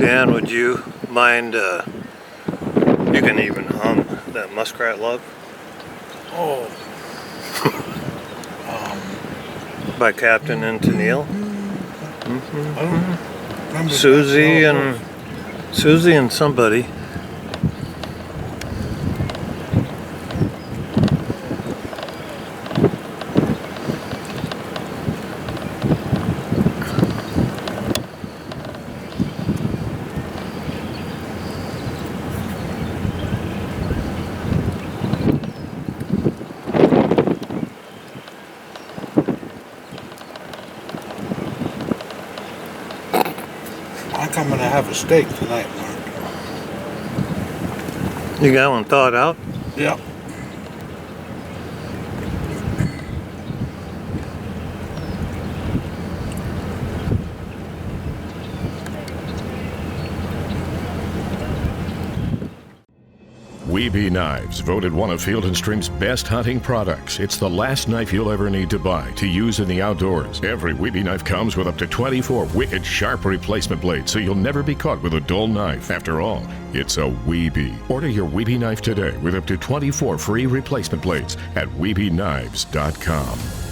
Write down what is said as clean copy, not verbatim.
Dan, would you mind, you can even hum that muskrat love? Oh. By Captain and Tennille. I don't remember Susie and somebody. I think I'm gonna have a steak tonight, Mark. You got one thawed out? Yep. Wiebe knives, voted one of Field & Stream's best hunting products. It's the last knife you'll ever need to buy to use in the outdoors. Every Wiebe knife comes with up to 24 wicked sharp replacement blades, so you'll never be caught with a dull knife. After all, it's a Wiebe. Order your Wiebe knife today with up to 24 free replacement blades at WiebeKnives.com.